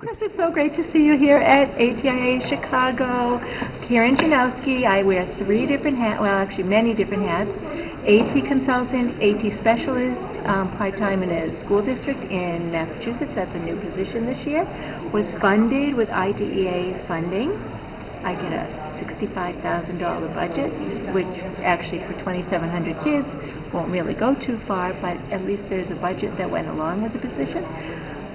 Chris, it's so great to see you here at ATIA Chicago. Karen Janowski. I wear three different hats, well, actually many different hats. AT consultant, AT specialist, part-time in a school district in Massachusetts. That's a new position this year. Was funded with IDEA funding. I get a $65,000 budget, which actually for 2,700 kids won't really go too far, but at least there's a budget that went along with the position.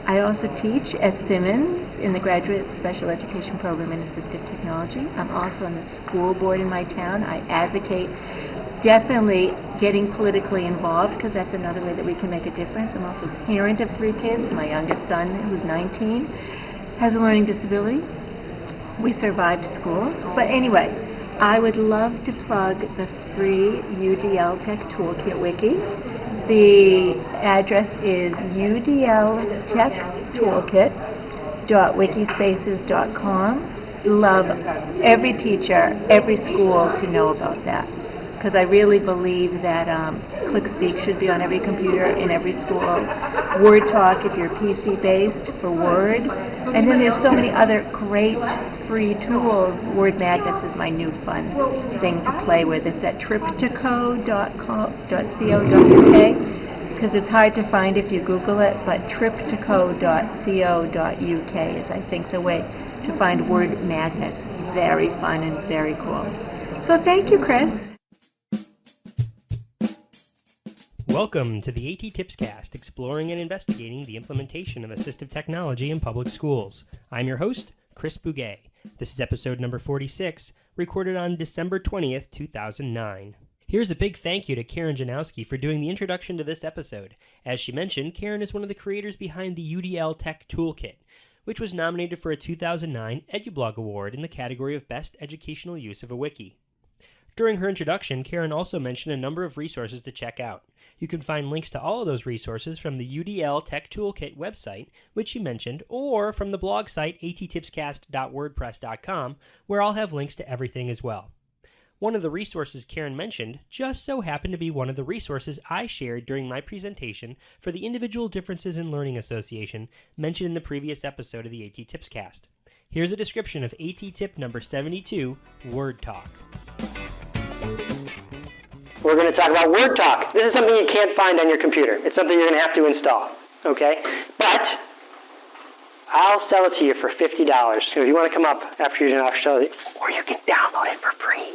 I also teach at Simmons in the Graduate Special Education Program in Assistive Technology. I'm also on the school board in my town. I advocate definitely getting politically involved because that's another way that we can make a difference. I'm also a parent of three kids. My youngest son, who's 19, has a learning disability. We survived school. But anyway, I would love to plug the free UDLTechToolKit wiki. The address is UDLTechToolKit.wikispaces.com. Love every teacher, every school to know about that. Because I really believe that ClickSpeak should be on every computer in every school. WordTalk if you're PC-based for Word. And then there's so many other great free tools. Word Magnets is my new fun thing to play with. It's at triptoco.co.uk because it's hard to find if you Google it, but triptoco.co.uk is, I think, the way to find Word Magnets. Very fun and very cool. So thank you, Chris. Welcome to the A.T.TIPSCAST, exploring and investigating the implementation of assistive technology in public schools. I'm your host, Chris Bouguet. This is episode number 46, recorded on December 20th, 2009. Here's a big thank you to Karen Janowski for doing the introduction to this episode. As she mentioned, Karen is one of the creators behind the UDLTechToolKit, which was nominated for a 2009 EduBlog Award in the category of Best Educational Use of a Wiki. During her introduction, Karen also mentioned a number of resources to check out. You can find links to all of those resources from the UDLTechToolKit website, which she mentioned, or from the blog site A.T.TIPSCAST.wordpress.com, where I'll have links to everything as well. One of the resources Karen mentioned just so happened to be one of the resources I shared during my presentation for the Individual Differences in Learning Association mentioned in the previous episode of the A.T.TIPSCAST. Here's a description of A.T.TIP number 72, WordTalk. We're going to talk about WordTalk. This is something you can't find on your computer. It's something you're going to have to install, okay? But I'll sell it to you for $50. So if you want to come up after you're done, I'll show you. Or you can download it for free.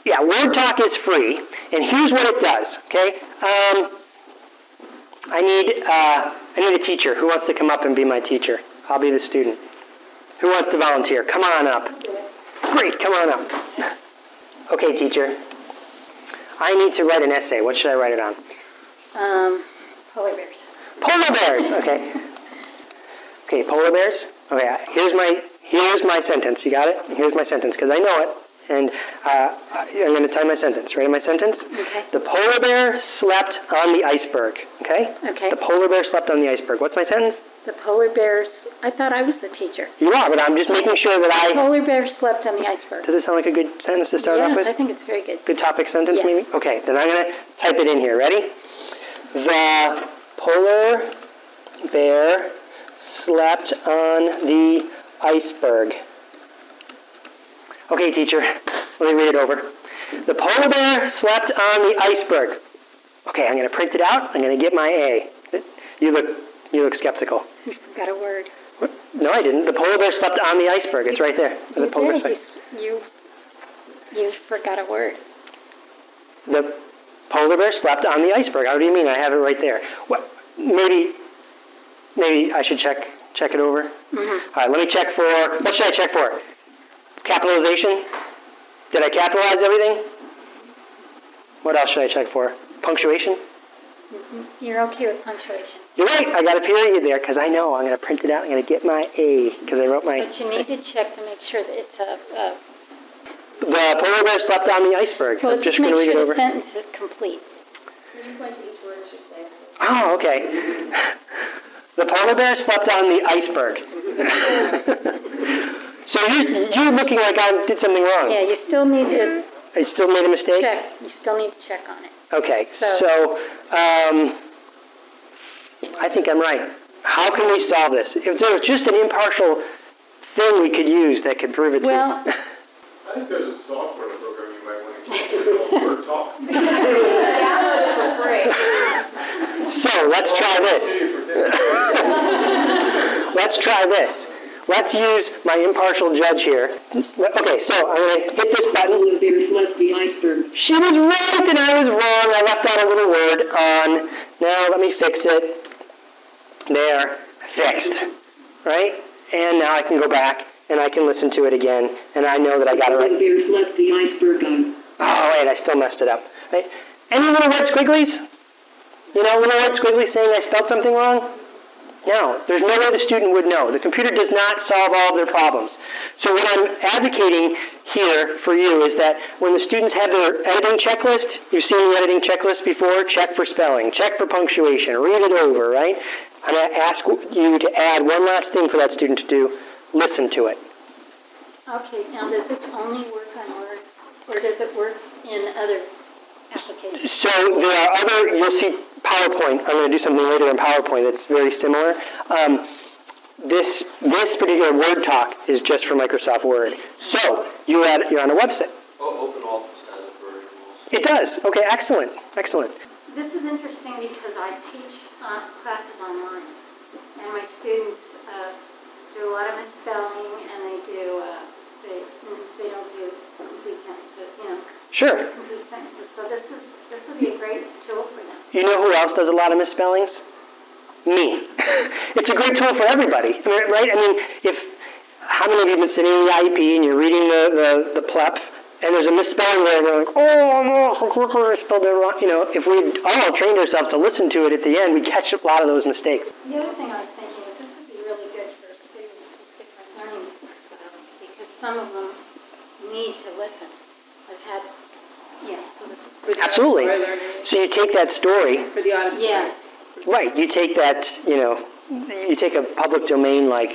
Yeah, WordTalk is free, and here's what it does, okay? I need a teacher. Who wants to come up and be my teacher? I'll be the student. Who wants to volunteer? Come on up. Great, come on up. Okay, teacher. I need to write an essay. What should I write it on? Polar bears. Polar bears. Okay. Okay, polar bears. Okay. Here's my sentence. You got it? Here's my sentence because I know it, and I'm going to tell you my sentence. Ready? My sentence. Okay. The polar bear slept on the iceberg. Okay. Okay. The polar bear slept on the iceberg. What's my sentence? The polar bears. I thought I was the teacher. You are, but I'm just making sure that The polar bear slept on the iceberg. Does it sound like a good sentence to start off with? Yes, I think it's very good. Good topic sentence, Yes. maybe? Okay, then I'm going to type it in here. Ready? The polar bear slept on the iceberg. Okay, teacher, let me read it over. The polar bear slept on the iceberg. Okay, I'm going to print it out. I'm going to get my A. You look skeptical. You forgot a word. What? No, I didn't. The polar bear slept on the iceberg. It's right there. The polar bear. You forgot a word. The polar bear slept on the iceberg. How do you mean? I have it right there. What? Maybe I should check it over. Mm-hmm. All right, let me check for. What should I check for? Capitalization. Did I capitalize everything? What else should I check for? Punctuation. Mm-hmm. You're okay with punctuation. You're right. I got a period there because I know I'm going to print it out. I'm going to get my A because I wrote my. But you need to check to make sure that it's The polar bear slept on the iceberg. Well, I'm just going to read it over. The sentence is complete. Oh, okay. The polar bear slept on the iceberg. So you're looking like I did something wrong. Yeah, you still need to. I still made a mistake? Check. You still need to check on it. Okay. So I think I'm right. How can we solve this? If there was just an impartial thing we could use that could prove it Well, to I think there's a software program you might want to use called WordTalk. So, let's try this. Let's try this. Let's use my impartial judge here. Okay, so I'm going to hit this button. She was right and I was wrong. I left out a little word on. Now let me fix it. There. Fixed. Right? And now I can go back and I can listen to it again and I know that I got it right. Oh, wait, I still messed it up. Right? Any little red squigglies? You know, little red squigglies saying I spelled something wrong? No, there's no way the student would know. The computer does not solve all of their problems. So what I'm advocating here for you is that when the students have their editing checklist, you've seen the editing checklist before, check for spelling, check for punctuation, read it over, right? I'm going to ask you to add one last thing for that student to do, listen to it. okay, now does this only work on Word, or does it work in other applications? So there are other, you'll see PowerPoint. I'm going to do something later in PowerPoint that's very similar. This particular WordTalk is just for Microsoft Word. So you're on a website. Open Office has a version also. It does. Okay, excellent, excellent. This is interesting because I teach classes online, and my students do a lot of misspelling, and they don't do complete sentences, Sure. complete sentences. So this would be a great tool for them. You know who else does a lot of misspellings? Me. It's a great tool for everybody, right? I mean, how many of you have been sitting in the IEP and you're reading the plep, and there's a misspelling there, and they're like, oh no, I spelled it wrong. If we all trained ourselves to listen to it at the end, we'd catch a lot of those mistakes. The other thing I was thinking is this would be really good for students with different learning styles because some of them need to listen. I've had, Absolutely. So you take that story. For the audience. yeah. Right, you take that, you take a public domain like,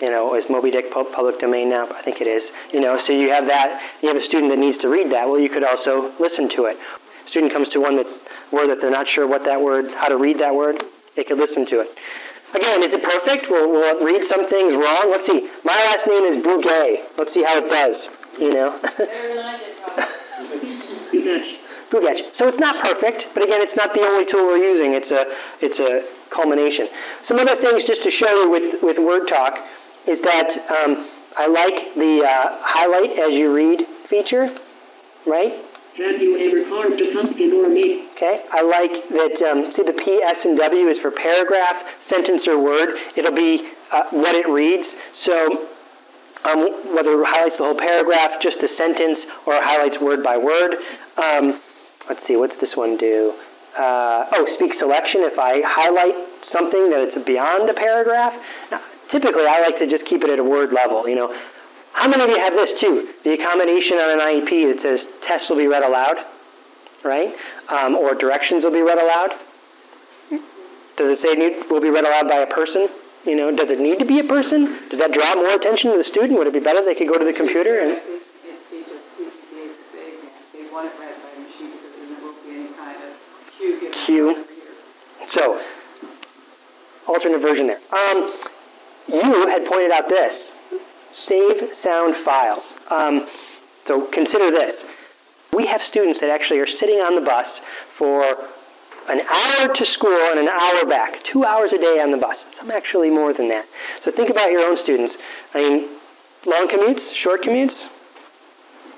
is Moby Dick public domain now? I think it is. So you have that, you have a student that needs to read that. Well, you could also listen to it. A student comes to word that they're not sure how to read that word, they could listen to it. Again, is it perfect? Will it read some things wrong? Let's see. My last name is Bouguet. Let's see how it does, Bugach. So it's not perfect, but again, it's not the only tool we're using. It's a culmination. Some other things just to show you with WordTalk is that I like the highlight as you read feature, right? Have you ever carved a pumpkin or a meat? Okay. I like that, see the P, S, and W is for paragraph, sentence, or word. It'll be what it reads. So whether it highlights the whole paragraph, just a sentence, or highlights word by word. Let's see, what's this one do? Speak selection. If I highlight something that it's beyond a paragraph, now, typically I like to just keep it at a word level, How many of you have this too? The accommodation on an IEP that says tests will be read aloud, right? Or directions will be read aloud. Does it say will be read aloud by a person? Does it need to be a person? Does that draw more attention to the student? Would it be better if they could go to the computer? And They want it read by a machine because there won't be any kind of cue given. Cue. So, alternate version there. You had pointed out this. Save sound files. So consider this. We have students that actually are sitting on the bus for an hour to school and an hour back. 2 hours a day on the bus. Some actually more than that. So think about your own students. I mean, long commutes, short commutes?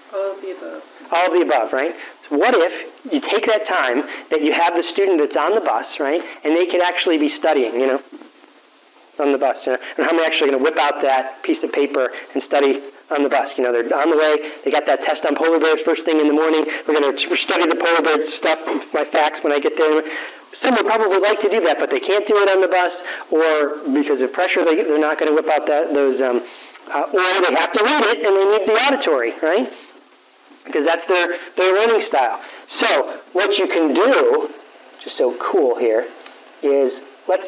All of the above. All of the above, right? So what if you take that time that you have the student that's on the bus, right, and they could actually be studying, on the bus. And how many actually going to whip out that piece of paper and study on the bus? They're on the way. They got that test on polar bears first thing in the morning. We're going to study the polar bear stuff, my facts when I get there. Some would probably like to do that, but they can't do it on the bus, or because of pressure, they're not going to whip out those, or they have to read it and they need the auditory, right? Because that's their learning style. So what you can do, which is so cool here, is let's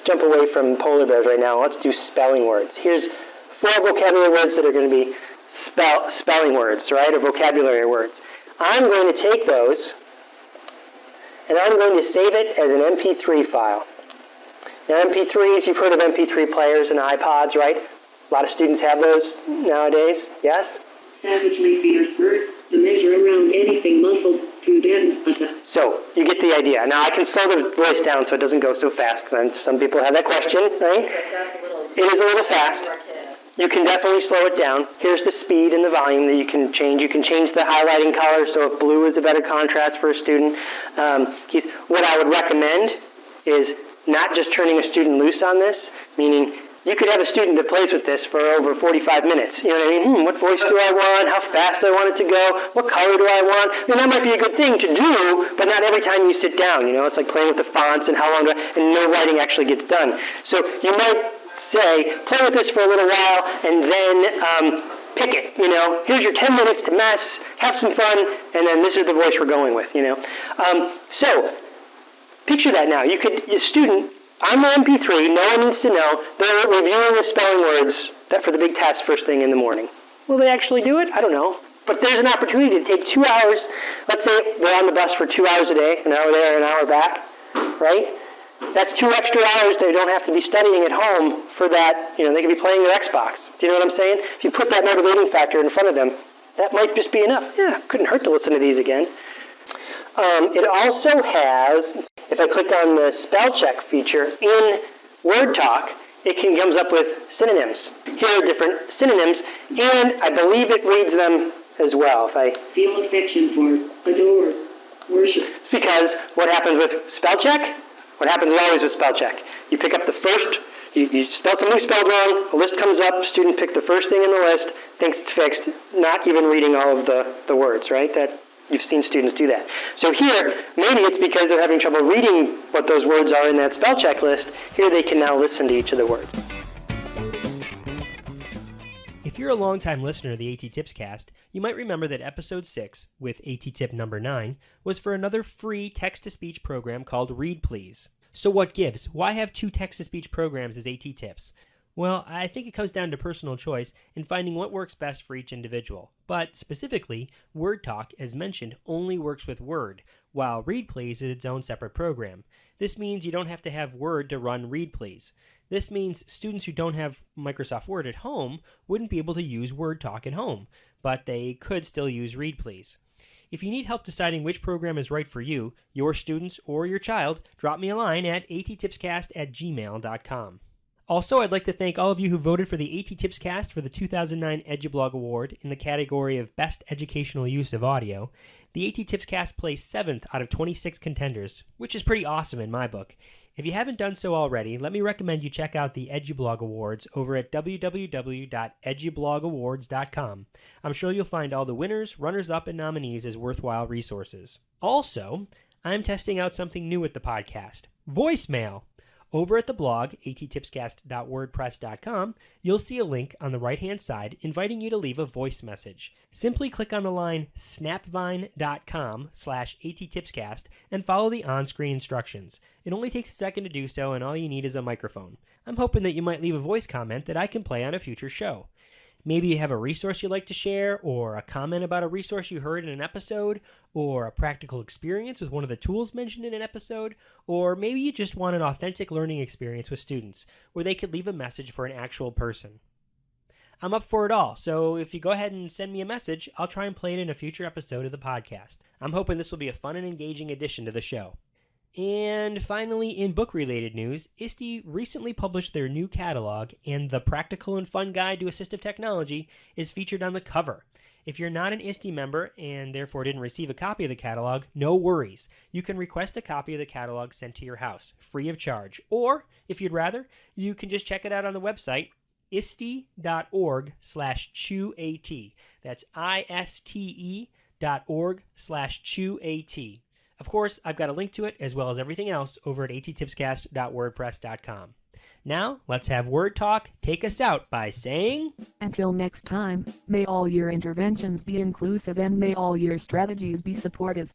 jump away from polar bears right now. Let's do spelling words. Here's 4 vocabulary words that are going to be spelling words, right, or vocabulary words. I'm going to take those and I'm going to save it as an MP3 file. Now, MP3s, you've heard of MP3 players and iPods, right? A lot of students have those nowadays, yes? Savagely fierce bird, the measure around anything muffled through them. So, you get the idea. Now, I can slow the voice down so it doesn't go so fast, because some people have that question, right? It is a little fast. You can definitely slow it down. Here's the speed and the volume that you can change. You can change the highlighting color, so if blue is a better contrast for a student. What I would recommend is not just turning a student loose on this, meaning you could have a student that plays with this for over 45 minutes. You know what I mean? What voice do I want? How fast do I want it to go? What color do I want? That might be a good thing to do, but not every time you sit down. It's like playing with the fonts and how long and no writing actually gets done. So you might say, play with this for a little while and then pick it. Here's your 10 minutes to mess, have some fun, and then this is the voice we're going with. So picture that now. A student on the MP3, no one needs to know, they're reviewing the spelling words for the big test first thing in the morning. Will they actually do it? I don't know. But there's an opportunity to take 2 hours. Let's say they're on the bus for 2 hours a day, an hour there, an hour back, right? That's 2 extra hours they don't have to be studying at home for that. They could be playing their Xbox. Do you know what I'm saying? If you put that motivating factor in front of them, that might just be enough. Yeah, couldn't hurt to listen to these again. It also has, if I click on the spell check feature in WordTalk, it comes up with synonyms. Here are different synonyms, and I believe it reads them as well. If I feel affection for, adore, worship. It's because what happens with spell check? What happens always with spell check? You pick up the first, you spell something spelled wrong, a list comes up, student picked the first thing in the list, thinks it's fixed, not even reading all of the words, right? You've seen students do that. So here, maybe it's because they're having trouble reading what those words are in that spell check list. Here they can now listen to each of the words. If you're a longtime listener to the A.T.TIPScast, you might remember that episode 6, with A.T.TIP number 9, was for another free text-to-speech program called Read Please. So what gives? Why have 2 text-to-speech programs as A.T.TIPS? Well, I think it comes down to personal choice and finding what works best for each individual. But specifically, WordTalk, as mentioned, only works with Word, while Read Please is its own separate program. This means you don't have to have Word to run Read Please. This means students who don't have Microsoft Word at home wouldn't be able to use WordTalk at home, but they could still use Read Please. If you need help deciding which program is right for you, your students, or your child, drop me a line at AT.TIPSCAST@gmail.com. Also, I'd like to thank all of you who voted for the A.T.TIPScast for the 2009 EduBlog Award in the category of Best Educational Use of Audio. The A.T.TIPScast placed 7th out of 26 contenders, which is pretty awesome in my book. If you haven't done so already, let me recommend you check out the EduBlog Awards over at www.edublogawards.com. I'm sure you'll find all the winners, runners-up, and nominees as worthwhile resources. Also, I'm testing out something new with the podcast, voicemail. Over at the blog, AT.TIPSCAST.wordpress.com, you'll see a link on the right-hand side inviting you to leave a voice message. Simply click on the line snapvine.com/AT.TIPSCAST and follow the on-screen instructions. It only takes a second to do so, and all you need is a microphone. I'm hoping that you might leave a voice comment that I can play on a future show. Maybe you have a resource you'd like to share, or a comment about a resource you heard in an episode, or a practical experience with one of the tools mentioned in an episode, or maybe you just want an authentic learning experience with students, where they could leave a message for an actual person. I'm up for it all, so if you go ahead and send me a message, I'll try and play it in a future episode of the podcast. I'm hoping this will be a fun and engaging addition to the show. And finally, in book-related news, ISTE recently published their new catalog, and the Practical and Fun Guide to Assistive Technology is featured on the cover. If you're not an ISTE member and therefore didn't receive a copy of the catalog, no worries. You can request a copy of the catalog sent to your house, free of charge. Or, if you'd rather, you can just check it out on the website, iste.org/chew-at. That's ISTE.org/chew-at. Of course, I've got a link to it, as well as everything else, over at AT.TIPSCAST.wordpress.com. Now, let's have WordTalk take us out by saying... Until next time, may all your interventions be inclusive and may all your strategies be supportive.